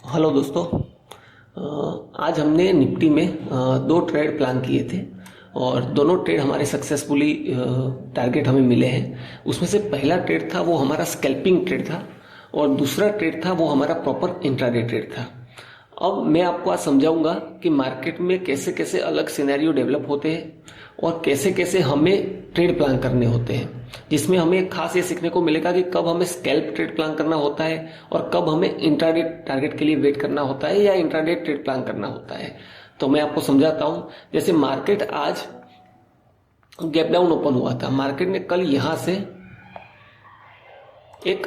Hello दोस्तों। आज हमने निफ्टी में दो ट्रेड प्लान किए थे और दोनों ट्रेड हमारे सक्सेसफुली टारगेट हमें मिले हैं। उसमें से पहला ट्रेड था वो हमारा स्कैल्पिंग ट्रेड था और दूसरा ट्रेड था वो हमारा प्रॉपर इंट्राडे ट्रेड था। अब मैं आपको आज समझाऊंगा कि मार्केट में कैसे कैसे अलग सिनेरियो डेवलप होते हैं और कैसे कैसे हमें ट्रेड प्लान करने होते हैं, जिसमें हमें खास ये सीखने को मिलेगा कि कब हमें स्कैल्प ट्रेड प्लान करना होता है और कब हमें इंट्राडे टारगेट के लिए वेट करना होता है या इंट्राडे ट्रेड प्लान करना होता है। तो मैं आपको समझाता हूं। जैसे मार्केट आज गैप डाउन ओपन हुआ था, मार्केट ने कल यहां से एक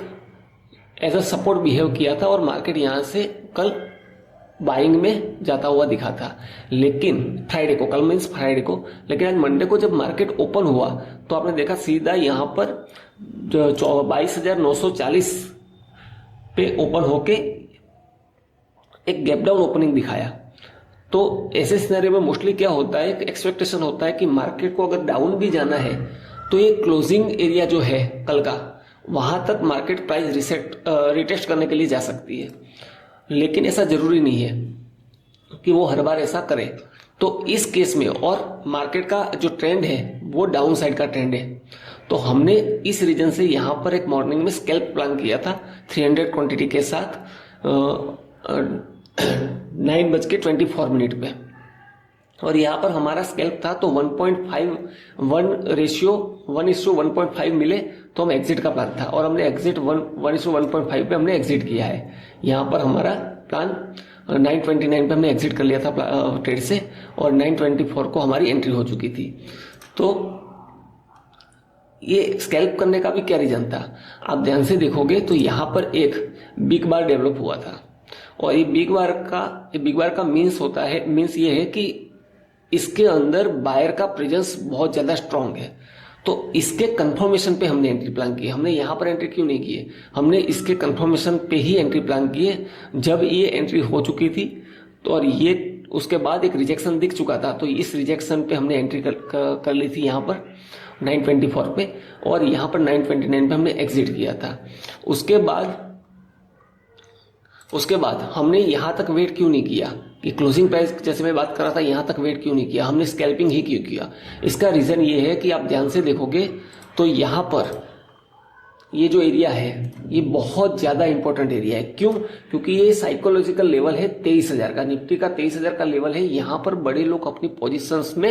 एज अ सपोर्ट बिहेव किया था और मार्केट यहां से कल बाइंग में जाता हुआ दिखा था। लेकिन फ्राइडे को, कल मीन्स फ्राइडे को, लेकिन आज मंडे को जब मार्केट ओपन हुआ तो आपने देखा सीधा यहां पर 22,940 पे ओपन होके एक गैप डाउन ओपनिंग दिखाया। तो ऐसे सिनेरियो में मोस्टली क्या होता है, एक एक्सपेक्टेशन होता है कि मार्केट को अगर डाउन भी जाना है तो ये क्लोजिंग एरिया जो है कल का, वहां तक मार्केट प्राइस रिटेस्ट करने के लिए जा सकती है। लेकिन ऐसा जरूरी नहीं है कि वो हर बार ऐसा करे। तो इस केस में और मार्केट का जो ट्रेंड है वो डाउन साइड का ट्रेंड है, तो हमने इस रीजन से यहां पर एक मॉर्निंग में स्कैल्प प्लान किया था 300 क्वांटिटी के साथ 9:24 पे। और यहाँ पर हमारा स्कैल्प था तो 1.51 रेशियो 1:1.5 मिले तो हम एग्जिट का प्लान था और हमने एग्जिट 1:1.5 पे हमने एग्जिट किया है। यहाँ पर हमारा प्लान 929 पे हमने एग्जिट कर लिया था ट्रेड से और 924 को हमारी एंट्री हो चुकी थी। तो ये स्कैल्प करने का भी क्या रीजन था, आप ध्यान से देखोगे तो यहाँ पर एक बिग बार डेवलप हुआ था और ये बिग बार का मीन्स ये है कि इसके अंदर बायर का प्रेजेंस बहुत ज्यादा स्ट्रांग है। तो इसके कंफर्मेशन पे हमने एंट्री प्लान की। हमने यहां पर एंट्री क्यों नहीं की है, हमने इसके कंफर्मेशन पे ही एंट्री प्लान की है। जब ये एंट्री हो चुकी थी तो और ये उसके बाद एक रिजेक्शन दिख चुका था, तो इस रिजेक्शन पे हमने एंट्री कर ली थी यहाँ पर 924 पे और यहाँ पर 929 पे हमने एग्जिट किया था। उसके बाद हमने यहां तक वेट क्यों नहीं किया कि क्लोजिंग प्राइस जैसे मैं बात कर रहा था, यहां तक वेट क्यों नहीं किया, हमने स्कैल्पिंग ही क्यों किया। इसका रीजन ये है कि आप ध्यान से देखोगे तो यहां पर ये जो एरिया है ये बहुत ज्यादा इंपॉर्टेंट एरिया है। क्यों? क्योंकि ये साइकोलॉजिकल लेवल है 23,000 का, निफ्टी का 23,000 का लेवल है। यहां पर बड़े लोग अपनी पोजीशंस में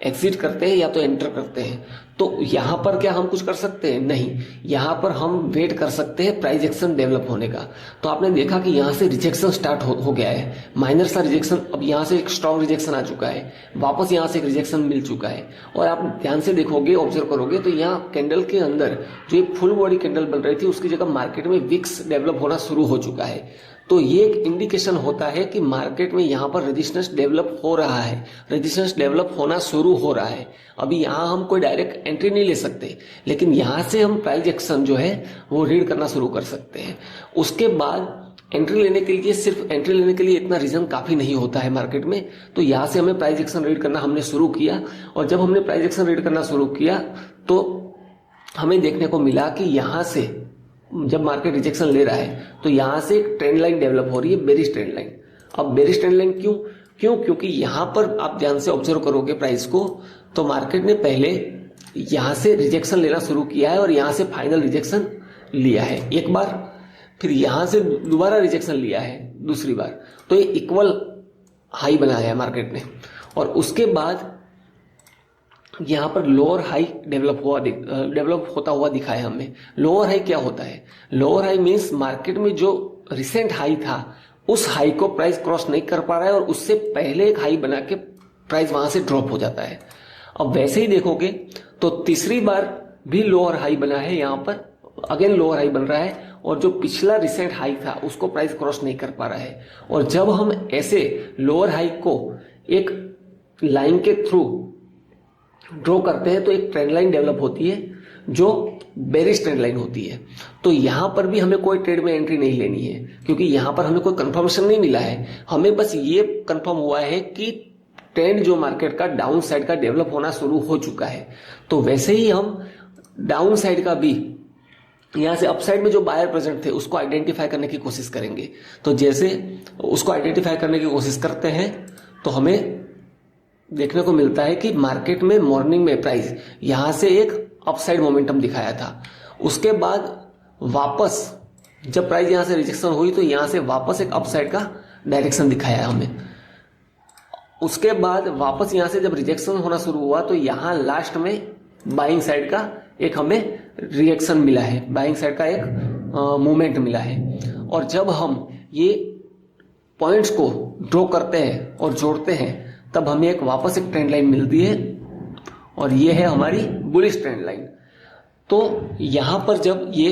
एग्जिट करते हैं या तो एंटर करते हैं। तो यहां पर क्या हम कुछ कर सकते हैं? नहीं। यहां पर हम वेट कर सकते हैं प्राइस एक्शन डेवलप होने का। तो आपने देखा कि यहां से रिजेक्शन स्टार्ट हो गया है, माइनर सा रिजेक्शन। अब यहां से एक स्ट्रॉन्ग रिजेक्शन आ चुका है, वापस यहां से एक रिजेक्शन मिल चुका है। और आप ध्यान से देखोगे, ऑब्जर्व करोगे तो यहाँ कैंडल के अंदर जो एक फुल बॉडी कैंडल बन रही थी उसकी जगह मार्केट में विक्स डेवलप होना शुरू हो चुका है। तो ये एक इंडिकेशन होता है कि मार्केट में यहां पर रेजिस्टेंस डेवलप हो रहा है, रेजिस्टेंस डेवलप होना शुरू हो रहा है। अभी यहां हम कोई डायरेक्ट एंट्री नहीं ले सकते, लेकिन यहां से हम प्राइस एक्शन जो है वो रीड करना शुरू कर सकते हैं। उसके बाद एंट्री लेने के लिए, सिर्फ एंट्री लेने के लिए इतना रीजन काफी नहीं होता है मार्केट में। तो यहां से हमें प्राइस एक्शन रीड करना हमने शुरू किया और जब हमने प्राइस एक्शन रीड करना शुरू किया तो हमें देखने को मिला कि यहां से जब मार्केट रिजेक्शन ले रहा है तो यहां से एक ट्रेंड लाइन डेवलप हो रही है, बेरिश ट्रेंड लाइन। अब बेरिश ट्रेंड लाइन क्यों? क्योंकि यहां पर आप ध्यान से ऑब्जर्व करोगे प्राइस को तो मार्केट ने पहले यहां से रिजेक्शन लेना शुरू किया है और यहां से फाइनल रिजेक्शन लिया है एक बार, फिर यहां से दोबारा रिजेक्शन लिया है दूसरी बार। तो ये इक्वल हाई बनाया है मार्केट ने और उसके बाद यहां पर लोअर हाई डेवलप होता हुआ दिखा है हमें। लोअर हाई क्या होता है? लोअर हाई मींस मार्केट में जो रिसेंट हाई था उस हाई को प्राइस क्रॉस नहीं कर पा रहा है और उससे पहले एक हाई बना के प्राइस वहां से ड्रॉप हो जाता है। अब वैसे ही देखोगे तो तीसरी बार भी लोअर हाई बना है, यहां पर अगेन लोअर हाई बन रहा है और जो पिछला रिसेंट हाई था उसको प्राइस क्रॉस नहीं कर पा रहा है। और जब हम ऐसे लोअर हाई को एक लाइन के थ्रू ड्रॉ करते हैं तो एक ट्रेंड लाइन डेवलप होती है जो बेरिश ट्रेंड लाइन होती है। तो यहां पर भी हमें कोई ट्रेड में एंट्री नहीं लेनी है क्योंकि यहां पर हमें कोई कंफर्मेशन नहीं मिला है। हमें बस ये कंफर्म हुआ है कि ट्रेंड जो मार्केट का डाउन साइड का डेवलप होना शुरू हो चुका है। तो वैसे ही हम डाउन साइड का भी यहाँ से अपसाइड में जो बायर प्रेजेंट थे उसको आइडेंटिफाई करने की कोशिश करेंगे। तो जैसे उसको आइडेंटिफाई करने की कोशिश करते हैं तो हमें देखने को मिलता है कि मार्केट में मॉर्निंग में प्राइस यहाँ से एक अपसाइड मोमेंटम दिखाया था, उसके बाद वापस जब प्राइस यहाँ से रिजेक्शन हुई तो यहाँ से वापस एक अपसाइड का डायरेक्शन दिखाया हमें। उसके बाद वापस यहाँ से जब रिजेक्शन होना शुरू हुआ तो यहाँ लास्ट में बाइंग साइड का एक हमें रिएक्शन मिला है, बाइंग साइड का एक मूवमेंट मिला है। और जब हम ये पॉइंट्स को ड्रॉ करते हैं और जोड़ते हैं तब हमें एक वापस एक ट्रेंड लाइन मिलती है और ये है हमारी बुलिश ट्रेंड लाइन। तो यहां पर जब ये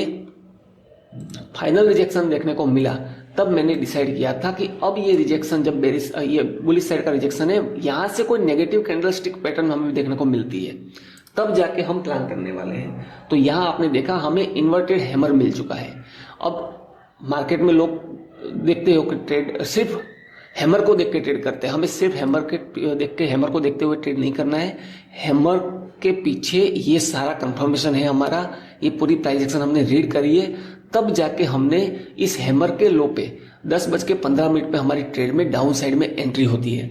फाइनल रिजेक्शन देखने को मिला तब मैंने डिसाइड किया था कि अब ये रिजेक्शन जब ये बुलिश साइड का रिजेक्शन है, यहां से कोई नेगेटिव कैंडलस्टिक पैटर्न हमें देखने को मिलती है तब जाके हम प्लान करने वाले हैं। तो यहां आपने देखा हमें इन्वर्टेड हैमर मिल चुका है। अब मार्केट में लोग देखते हो कि ट्रेड सिर्फ हैमर को देख के ट्रेड करते हैं, हमें सिर्फ हैमर को देखते हुए ट्रेड नहीं करना है। हैमर के पीछे ये सारा कंफर्मेशन है हमारा, ये पूरी प्राइस एक्शन हमने रीड करी है, तब जाके हमने इस हैमर के लो पे 10:15 पे हमारी ट्रेड में डाउन साइड में एंट्री होती है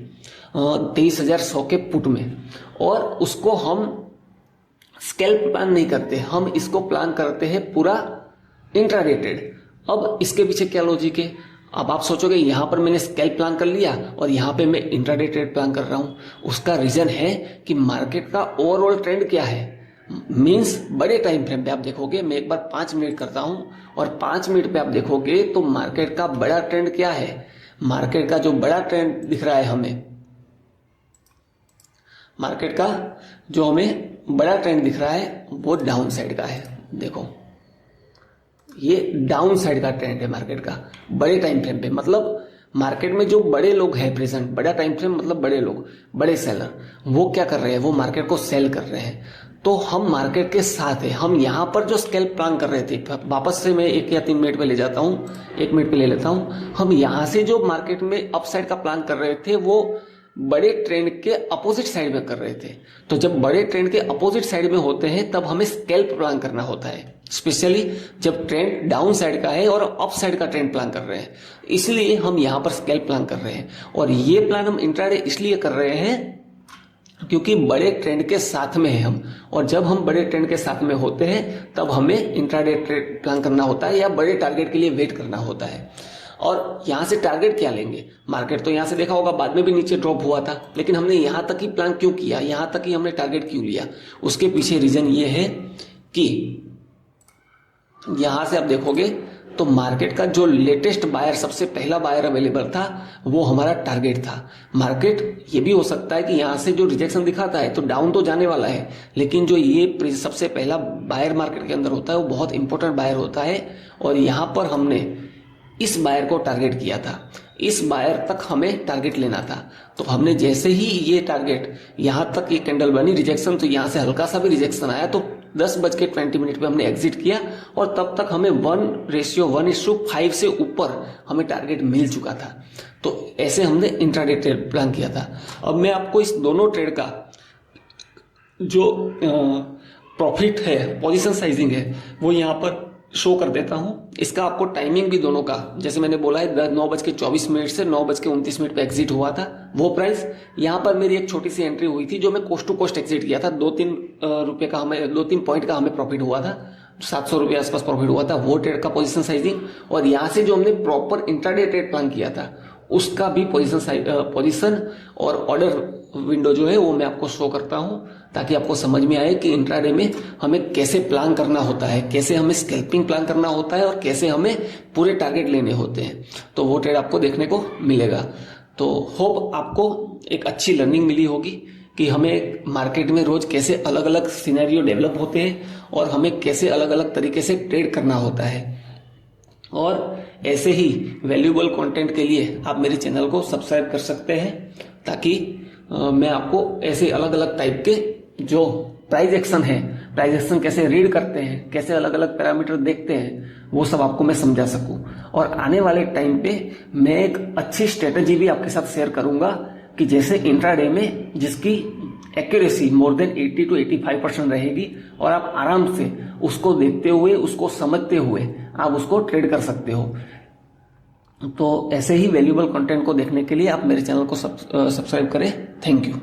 23,100 के पुट में। और उसको हम स्कैल्प प्लान नहीं करते, हम इसको प्लान करते हैं पूरा इंट्राडे ट्रेड। अब इसके पीछे क्या लॉजिक है? अब आप सोचोगे यहां पर मैंने स्कैल्प प्लान कर लिया और यहां पे मैं इंट्राडे ट्रेड प्लान कर रहा हूं। उसका रीजन है कि मार्केट का ओवरऑल ट्रेंड क्या है, मींस बड़े टाइम फ्रेम पे आप देखोगे, मैं एक बार 5 मिनट करता हूं और 5 मिनट पे आप देखोगे तो मार्केट का बड़ा ट्रेंड क्या है। मार्केट का जो बड़ा ट्रेंड दिख रहा है हमें, मार्केट का जो हमें बड़ा ट्रेंड दिख रहा है वो डाउन साइड का है। देखो ये डाउन साइड का ट्रेंड है मार्केट का बड़े टाइम फ्रेम पे। मतलब मार्केट में जो बड़े लोग हैं प्रेजेंट, बड़ा टाइम फ्रेम मतलब बड़े लोग, बड़े सेलर, वो क्या कर रहे हैं, वो मार्केट को सेल कर रहे हैं। तो हम मार्केट के साथ है। हम यहां पर जो स्कैल्प प्लान कर रहे थे, वापस से मैं 1 या 3 मिनट पे ले जाता हूं, 1 मिनट पे ले लेता हूं। हम यहां से जो मार्केट में अपसाइड का प्लान कर रहे थे वो बड़े ट्रेंड के अपोजिट साइड में कर रहे थे। तो जब बड़े ट्रेंड के अपोजिट साइड में होते हैं तब हमें स्कैल्प प्लान करना होता है, स्पेशली जब ट्रेंड डाउन साइड का है और अप साइड का ट्रेंड प्लान कर रहे हैं। इसलिए हम यहां पर स्कैल्प प्लान कर रहे हैं। और ये प्लान हम इंट्राडे इसलिए कर रहे हैं क्योंकि बड़े ट्रेंड के साथ में है हम, और जब हम बड़े ट्रेंड के साथ में होते हैं तब हमें इंट्राडे ट्रेड प्लान करना होता है या बड़े टारगेट के लिए वेट करना होता है। और यहां से टारगेट क्या लेंगे, मार्केट तो यहां से देखा होगा बाद में भी नीचे ड्रॉप हुआ था, लेकिन हमने यहां तक ही प्लान क्यों किया, यहां तक ही हमने टारगेट क्यों लिया, उसके पीछे रीजन ये है कि यहां से आप देखोगे तो मार्केट का जो लेटेस्ट बायर, सबसे पहला बायर अवेलेबल था वो हमारा टारगेट था। मार्केट ये भी हो सकता है कि यहां से जो रिजेक्शन दिखाता है तो डाउन तो जाने वाला है, लेकिन जो ये सबसे पहला बायर मार्केट के अंदर होता है वो बहुत इंपॉर्टेंट बायर होता है। और यहां पर हमने इस बायर को टारगेट किया था, इस बायर तक हमें टारगेट लेना था। तो हमने जैसे ही ये टारगेट यहां तक ये कैंडल बनी रिजेक्शन, तो यहां से हल्का सा भी रिजेक्शन आया तो 10:20 पे हमने एग्जिट किया और तब तक हमें 1:1:5 से ऊपर हमें टारगेट मिल चुका था। तो ऐसे हमने इंट्राडे ट्रेड प्लान किया था। अब मैं आपको इस दोनों ट्रेड का जो प्रॉफिट है, पोजीशन साइजिंग है, वो यहाँ पर शो कर देता हूं। इसका आपको टाइमिंग भी दोनों का, जैसे मैंने बोला है 9:24 से 9:29 पे एग्जिट हुआ था वो प्राइस। यहां पर मेरी एक छोटी सी एंट्री हुई थी जो मैं कोस्ट टू कोस्ट एग्जिट किया था, 2-3 रुपए का हमें 2-3 पॉइंट का हमें प्रॉफिट हुआ था, 700 रुपये आसपास प्रॉफिट हुआ था वो ट्रेड का पोजीशन साइजिंग। और यहां से जो हमने प्रॉपर इंट्राडे ट्रेड प्लान किया था उसका भी पोजीशन और ऑर्डर विंडो जो है वो मैं आपको शो करता हूं ताकि आपको समझ में आए कि इंट्राडे में हमें कैसे प्लान करना होता है, कैसे हमें स्कैल्पिंग प्लान करना होता है और कैसे हमें पूरे टारगेट लेने होते हैं। तो वो ट्रेड आपको देखने को मिलेगा। तो होप आपको एक अच्छी लर्निंग मिली होगी कि हमें मार्केट में रोज कैसे अलग अलग सिनेरियो डेवलप होते हैं और हमें कैसे अलग अलग तरीके से ट्रेड करना होता है। और ऐसे ही वैल्यूएबल कंटेंट के लिए आप मेरे चैनल को सब्सक्राइब कर सकते हैं ताकि मैं आपको ऐसे अलग अलग टाइप के जो प्राइस एक्शन है, प्राइस एक्शन कैसे रीड करते हैं, कैसे अलग अलग पैरामीटर देखते हैं, वो सब आपको मैं समझा सकूं। और आने वाले टाइम पे मैं एक अच्छी स्ट्रेटेजी भी आपके साथ शेयर करूंगा कि जैसे इंट्राडे में जिसकी एक्यूरेसी मोर देन 80 to 85% रहेगी और आप आराम से उसको देखते हुए, उसको समझते हुए आप उसको ट्रेड कर सकते हो। तो ऐसे ही वैल्यूएबल कंटेंट को देखने के लिए आप मेरे चैनल को सब्सक्राइब करें। Thank you.